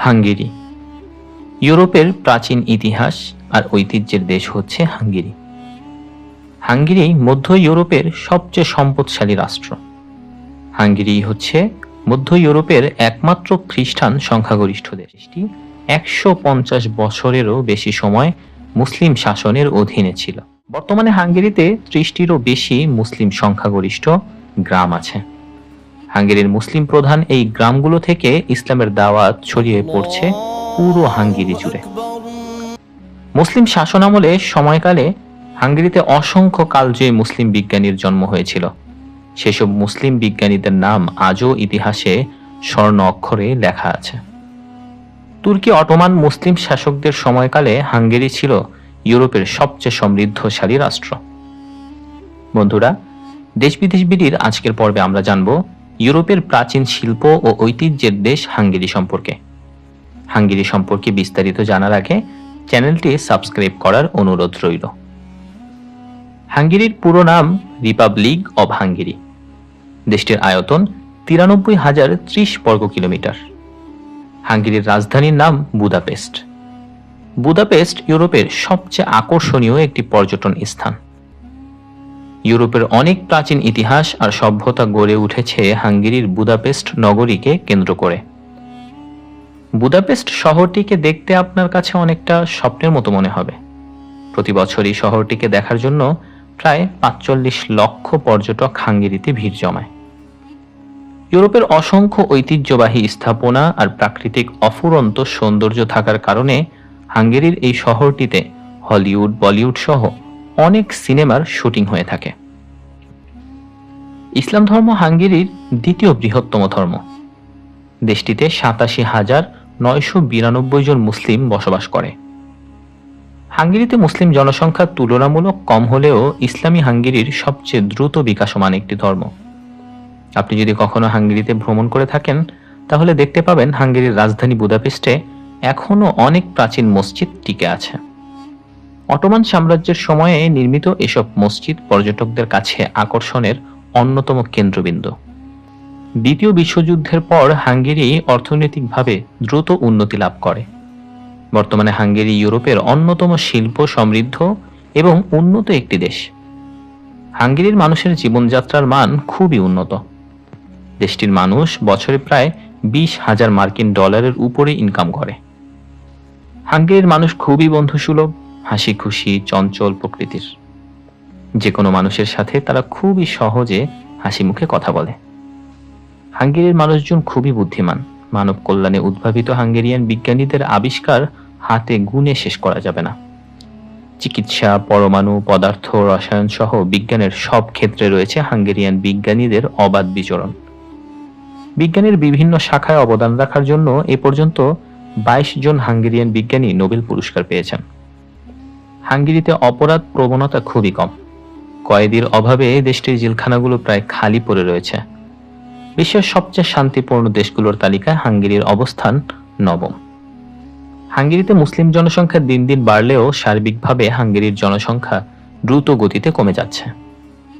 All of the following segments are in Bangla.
হাঙ্গেরি ইউরোপের প্রাচীন ইতিহাস আর ঐতিহ্যের দেশ হচ্ছে হাঙ্গেরি। হাঙ্গেরি মধ্য ইউরোপের সবচেয়ে সম্পদশালী রাষ্ট্র। হাঙ্গেরি হচ্ছে মধ্য ইউরোপের একমাত্র খ্রিস্টান সংখ্যাগরিষ্ঠ দেশটি ১৫০ বছরেরও বেশি সময় মুসলিম শাসনের অধীনে ছিল। বর্তমানে হাঙ্গেরিতে ৩০টিরও বেশি মুসলিম সংখ্যাগরিষ্ঠ গ্রাম আছে। হাঙ্গেরির মুসলিম প্রধান এই গ্রামগুলো থেকে ইসলামের দাওয়াত ছড়িয়ে পড়ছে পুরো হাঙ্গেরি জুড়ে। মুসলিম শাসনামলে সময়কালে হাঙ্গেরিতে অসংখ্য কালজয়ী মুসলিম বিজ্ঞানীর জন্ম হয়েছিল। সেসব মুসলিম বিজ্ঞানীদের নাম আজও ইতিহাসে স্বর্ণ অক্ষরে লেখা আছে। তুর্কি অটোমান মুসলিম শাসকদের সময়কালে হাঙ্গেরি ছিল ইউরোপের সবচেয়ে সমৃদ্ধশালী রাষ্ট্র। বন্ধুরা, দেশ বিদেশ বিডির আজকের পর্বে আমরা জানব ইউরোপের প্রাচীন শিল্প ও ঐতিহ্যের দেশ হাঙ্গেরি সম্পর্কে। হাঙ্গেরি সম্পর্কে বিস্তারিত জানার আগে চ্যানেলটি সাবস্ক্রাইব করার অনুরোধ রইল। হাঙ্গেরির পুরো নাম রিপাবলিক অব হাঙ্গেরি। দেশটির আয়তন ৯৩,০৩০ বর্গ কিলোমিটার। হাঙ্গেরির রাজধানীর নাম বুদাপেস্ট। বুদাপেস্ট ইউরোপের সবচেয়ে আকর্ষণীয় একটি পর্যটন স্থান। ইউরোপের অনেক প্রাচীন ইতিহাস আর সভ্যতা গড়ে উঠেছে হাঙ্গেরির বুদাপেস্ট নগরীকে কেন্দ্র করে। বুদাপেস্ট শহরটিকে দেখতে আপনার কাছে অনেকটা স্বপ্নের মতো মনে হবে। প্রতি বছরই শহরটিকে দেখার জন্য প্রায় ৪৫ লক্ষ পর্যটক হাঙ্গেরিতে ভিড় জমায়। ইউরোপের অসংখ্য ঐতিহ্যবাহী স্থাপনা আর প্রাকৃতিক অফুরন্ত সৌন্দর্য থাকার কারণে হাঙ্গেরির এই শহরটিতে হলিউড, বলিউড সহ অনেক সিনেমার শুটিং হয়ে থাকে। ইসলাম ধর্ম হাঙ্গেরির দ্বিতীয় বৃহত্তম ধর্ম। দেশটিতে ৮৭,৯৯২ জন মুসলিম বসবাস করে। হাঙ্গেরিতে মুসলিম জনসংখ্যা তুলনামূলক কম হলেও ইসলামী হাঙ্গেরির সবচেয়ে দ্রুত বিকাশমান একটি ধর্ম। আপনি যদি কখনো হাঙ্গেরিতে ভ্রমণ করে থাকেন তাহলে দেখতে পাবেন হাঙ্গেরির রাজধানী বুদাপেস্টে এখনো অনেক প্রাচীন মসজিদ টিকে আছে। অটোমান সাম্রাজ্যের সময়ে নির্মিত এসব মসজিদ পর্যটকদের কাছে আকর্ষণের অন্যতম কেন্দ্রবিন্দু। দ্বিতীয় বিশ্বযুদ্ধের পর হাঙ্গেরি অর্থনৈতিকভাবে দ্রুত উন্নতি লাভ করে। বর্তমানে হাঙ্গেরি ইউরোপের অন্যতম শিল্প সমৃদ্ধ এবং উন্নত একটি দেশ। হাঙ্গেরির মানুষের জীবনযাত্রার মান খুবই উন্নত। দেশটির মানুষ বছরে প্রায় ২০,০০০ মার্কিন ডলারের উপরে ইনকাম করে। হাঙ্গেরির মানুষ খুবই বন্ধুসুলভ, হাসি খুশি, চঞ্চল প্রকৃতির। যে কোনো মানুষের সাথে তারা খুবই সহজে হাসি মুখে কথা বলে। হাঙ্গেরির মানুষজন খুবই বুদ্ধিমান। মানব কল্যাণে উদ্ভাবিত হাঙ্গেরিয়ান বিজ্ঞানীদের আবিষ্কার হাতে গুণে শেষ করা যাবে না। চিকিৎসা, পরমাণু, পদার্থ, রসায়ন সহ বিজ্ঞানের সব ক্ষেত্রে রয়েছে হাঙ্গেরিয়ান বিজ্ঞানীদের অবাধ বিচরণ। বিজ্ঞানের বিভিন্ন শাখায় অবদান রাখার জন্য এ পর্যন্ত ২২ জন হাঙ্গেরিয়ান বিজ্ঞানী নোবেল পুরস্কার পেয়েছেন। হাঙ্গেরিতে অপরাধ প্রবণতা খুবই কম। কয়েদির অভাবে দেশটির জেলখানাগুলো প্রায় খালি পড়ে রয়েছে। বিশ্বের সবচেয়ে শান্তিপূর্ণ দেশগুলোর তালিকায় হাঙ্গেরির অবস্থান ৯ম। হাঙ্গেরিতে মুসলিম জনসংখ্যা দিন দিন বাড়লেও সার্বিকভাবে হাঙ্গেরির জনসংখ্যা দ্রুত গতিতে কমে যাচ্ছে।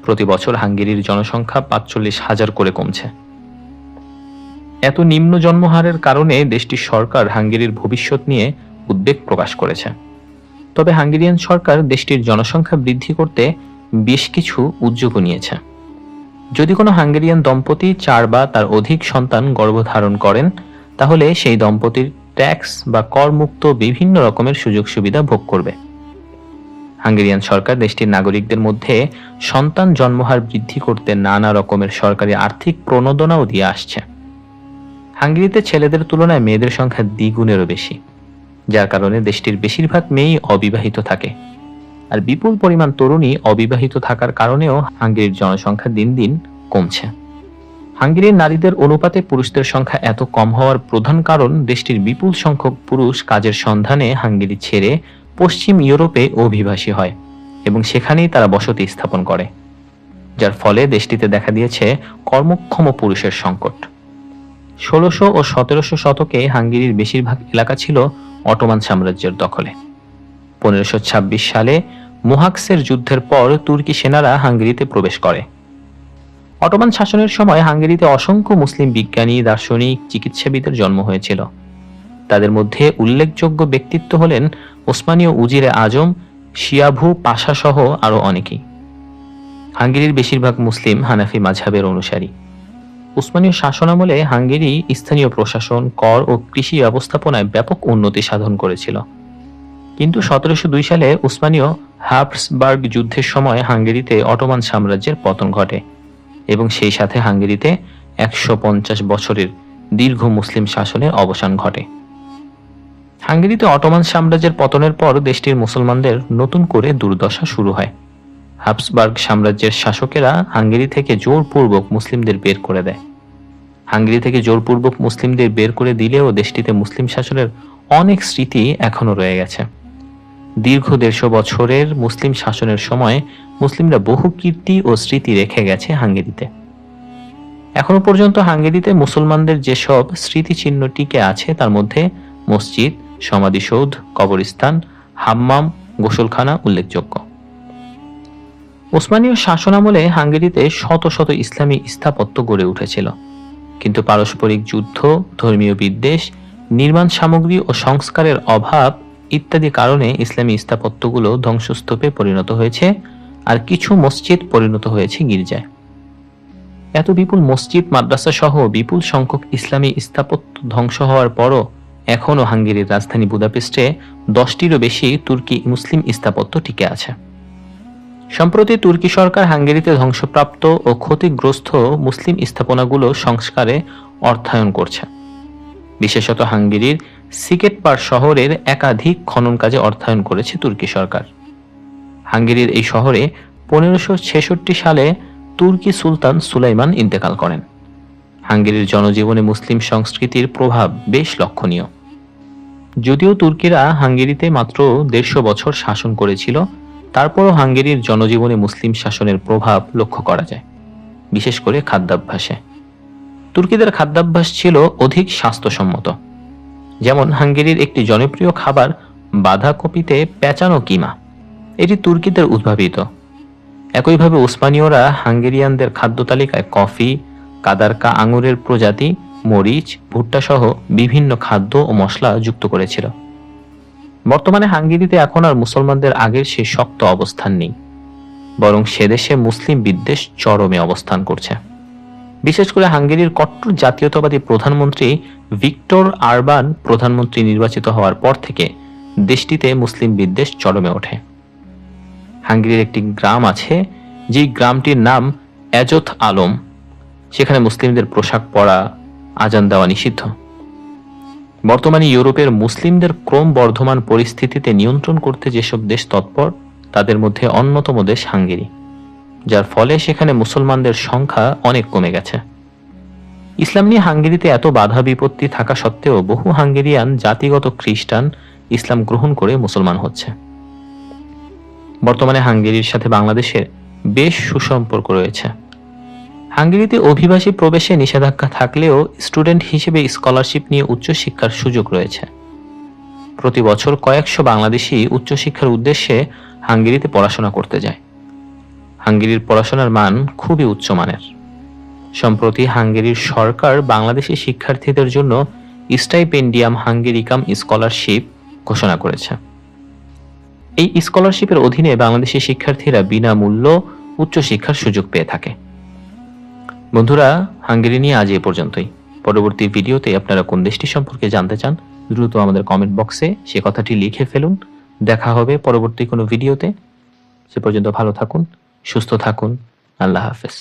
প্রতি বছর হাঙ্গেরির জনসংখ্যা ৪৫,০০০ করে কমছে। এত নিম্ন জন্মহারের কারণে দেশটির সরকার হাঙ্গেরির ভবিষ্যৎ নিয়ে উদ্বেগ প্রকাশ করেছে। তবে হাঙ্গেরিয়ান সরকার দেশটির জনসংখ্যা বৃদ্ধি করতে বেশ কিছু উদ্যোগ নিয়েছে। যদি কোনো হাঙ্গেরিয়ান দম্পতি ৪ বা তার অধিক সন্তান গর্ভধারণ করেন তাহলে সেই দম্পতির ট্যাক্স বা করমুক্ত বিভিন্ন রকমের সুযোগ সুবিধা ভোগ করবে। হাঙ্গেরিয়ান সরকার দেশটির নাগরিকদের মধ্যে সন্তান জন্মহার বৃদ্ধি করতে নানা রকমের সরকারি আর্থিক প্রণোদনাও দিয়ে আসছে। হাঙ্গেরিতে ছেলেদের তুলনায় মেয়েদের সংখ্যা দ্বিগুণেরও বেশি, যার কারণে দেশটির বেশিরভাগ মেয়েই অবিবাহিত থাকে। আর বিপুল পরিমাণ তরুণী অবিবাহিত থাকার কারণেও হাঙ্গেরির জনসংখ্যা দিন দিন কমছে। হাঙ্গেরির নারীদের অনুপাতে পুরুষদের সংখ্যা এত কম হওয়ার প্রধান কারণ দেশটির বিপুল সংখ্যক পুরুষ কাজের সন্ধানে হাঙ্গেরি ছেড়ে পশ্চিম ইউরোপে অভিবাসী হয় এবং সেখানেই তারা বসতি স্থাপন করে, যার ফলে দেশটিতে দেখা দিয়েছে কর্মক্ষম পুরুষের সংকট। ১৬০০ ও ১৭০০ শতকে হাঙ্গেরির বেশিরভাগ এলাকা ছিল অটোমান সাম্রাজ্যের দখলে। ১৫২৬ সালে মোহাক্সের যুদ্ধের পর তুর্কি সেনারা হাঙ্গেরিতে প্রবেশ করে। অটোমান শাসনের সময় হাঙ্গেরিতে অসংখ্য মুসলিম বিজ্ঞানী, দার্শনিক, চিকিৎসাবিদের জন্ম হয়েছিল। তাদের মধ্যে উল্লেখযোগ্য ব্যক্তিত্ব হলেন ওসমানীয় উজিরে আজম, শিয়াভু পাশা সহ আরো অনেকেই। হাঙ্গেরির বেশিরভাগ মুসলিম হানাফি মাযহাবের অনুসারী। উসমানীয় শাসনামলে হাঙ্গেরি স্থানীয় প্রশাসন, কর ও কৃষি ব্যবস্থাপনায় ব্যাপক উন্নতি সাধন করেছিল। কিন্তু 1702 সালে উসমানীয় হাবসবার্গ যুদ্ধের সময় হাঙ্গেরিতে অটোমান সাম্রাজ্যের পতন ঘটে এবং সেই সাথে হাঙ্গেরিতে 150 বছরের দীর্ঘ মুসলিম শাসনের অবসান ঘটে। হাঙ্গেরিতে অটোমান সাম্রাজ্যের পতনের পর দেশটির মুসলমানদের নতুন করে দুর্দশা শুরু হয়। হাবসবার্গ সাম্রাজ্যের শাসকেরা হাঙ্গেরি থেকে জোরপূর্বক মুসলিমদের বের করে দেয়। হাঙ্গেরি থেকে জোরপূর্বক মুসলিমদের বের করে দিলেও দেশটিতে মুসলিম শাসনের অনেক স্মৃতি এখনো রয়ে গেছে। দীর্ঘ 150 বছরের মুসলিম শাসনের সময় মুসলিমরা বহু কীর্তি ও স্মৃতি রেখে গেছে হাঙ্গেরিতে। এখনো পর্যন্ত হাঙ্গেরিতে মুসলমানদের যেসব স্মৃতিচিহ্ন টিকে আছে তার মধ্যে মসজিদ, সমাধিসৌধ, কবরস্থান, হাম্মাম, গোসলখানা উল্লেখযোগ্য। ওসমানীয় শাসনামলে হাঙ্গেরিতে শত শত ইসলামী স্থাপত্য গড়ে উঠেছিল, কিন্তু পারস্পরিক যুদ্ধ, ধর্মীয় বিদ্বেষ, নির্মাণ সামগ্রী ও সংস্কারের অভাব ইত্যাদি কারণে ইসলামী স্থাপত্যগুলো ধ্বংসস্তূপে পরিণত হয়েছে, আর কিছু মসজিদ পরিণত হয়েছে গির্জায়। এত বিপুল মসজিদ, মাদ্রাসা সহ বিপুল সংখ্যক ইসলামী স্থাপত্য ধ্বংস হওয়ার পরও এখনও হাঙ্গেরির রাজধানী বুদাপেস্টে 10টিরও বেশি তুর্কি মুসলিম স্থাপত্য টিকে আছে। সম্প্রতি তুর্কি সরকার হাঙ্গেরিতে ধ্বংসপ্রাপ্ত ও ক্ষতিগ্রস্ত মুসলিম স্থাপনাগুলো সংস্কারে অর্থায়ন করছে। বিশেষত হাঙ্গেরির সিকেটপার শহরের একাধিক খনন কাজে অর্থায়ন করেছে তুর্কি সরকার। হাঙ্গেরির এই শহরে 1566 সালে তুর্কি সুলতান সুলাইমান ইন্তেকাল করেন। হাঙ্গেরির জনজীবনে মুসলিম সংস্কৃতির প্রভাব বেশ লক্ষণীয়। যদিও তুর্কিরা হাঙ্গেরিতে মাত্র 150 বছর শাসন করেছিল, তারপরও হাঙ্গেরির জনজীবনে মুসলিম শাসনের প্রভাব লক্ষ্য করা যায়, বিশেষ করে খাদ্যাভ্যাসে। তুর্কিদের খাদ্যাভ্যাস ছিল অধিক স্বাস্থ্যসম্মত। যেমন হাঙ্গেরির একটি জনপ্রিয় খাবার বাঁধাকপিতে পেঁচানো কিমা, এটি তুর্কিদের উদ্ভাবিত। একইভাবে ওসমানীয়রা হাঙ্গেরিয়ানদের খাদ্য তালিকায় কফি, কাদারকা আঙুরের প্রজাতি, মরিচ, ভুট্টা সহ বিভিন্ন খাদ্য ও মশলা যুক্ত করেছিল। বর্তমানে হাঙ্গেরিতে এখন আর মুসলমানদের আগের সেই শক্ত অবস্থান নেই, বরং সেদেশে মুসলিম বিদ্বেষ চরমে অবস্থান করছে। বিশেষ করে হাঙ্গেরির কট্টর জাতীয়তাবাদী প্রধানমন্ত্রী ভিক্টর আরবান প্রধানমন্ত্রী নির্বাচিত হওয়ার পর থেকে দেশটিতে মুসলিম বিদ্বেষ চরমে ওঠে। হাঙ্গেরির একটি গ্রাম আছে, যে গ্রামটির নাম এজথ আলম। সেখানে মুসলিমদের পোশাক পরা, আজান দেওয়া নিষিদ্ধ। বর্তমানে ইউরোপের মুসলিমদের ক্রমবর্ধমান পরিস্থিতিতে নিয়ন্ত্রণ করতে যেসব দেশ তৎপর, তাদের মধ্যে অন্যতম দেশ হাঙ্গেরি, যার ফলে সেখানে মুসলমানদের সংখ্যা অনেক কমে গেছে। ইসলাম নিয়ে হাঙ্গেরিতে এত বাধা বিপত্তি থাকা সত্ত্বেও বহু হাঙ্গেরিয়ান জাতিগত খ্রিস্টান ইসলাম গ্রহণ করে মুসলমান হচ্ছে। বর্তমানে হাঙ্গেরির সাথে বাংলাদেশের বেশ সুসম্পর্ক রয়েছে। হাঙ্গেরিতে অভিবাসী প্রবেশে নিষেধাজ্ঞা থাকলেও স্টুডেন্ট হিসেবে স্কলারশিপ নিয়ে উচ্চশিক্ষার সুযোগ রয়েছে। প্রতি বছর কয়েকশো বাংলাদেশি উচ্চশিক্ষার উদ্দেশ্যে হাঙ্গেরিতে পড়াশোনা করতে যায়। হাঙ্গেরির পড়াশোনার মান খুবই উচ্চমানের। সম্প্রতি হাঙ্গেরির সরকার বাংলাদেশি শিক্ষার্থীদের জন্য স্টাইপেন্ডিয়াম হাঙ্গেরিকাম স্কলারশিপ ঘোষণা করেছে। এই স্কলারশিপের অধীনে বাংলাদেশি শিক্ষার্থীরা বিনামূল্য উচ্চশিক্ষার সুযোগ পেয়ে থাকে। বন্ধুরা, হাঙ্গেরি নিয়ে আজ এ পর্যন্তই। পরবর্তী ভিডিওতে আপনারা কোন দেশটি সম্পর্কে জানতে চান, দ্রুত আমাদের কমেন্ট বক্সে সে কথাটি লিখে ফেলুন। দেখা হবে পরবর্তী কোনো ভিডিওতে। সে পর্যন্ত ভালো থাকুন, সুস্থ থাকুন। আল্লাহ হাফেজ।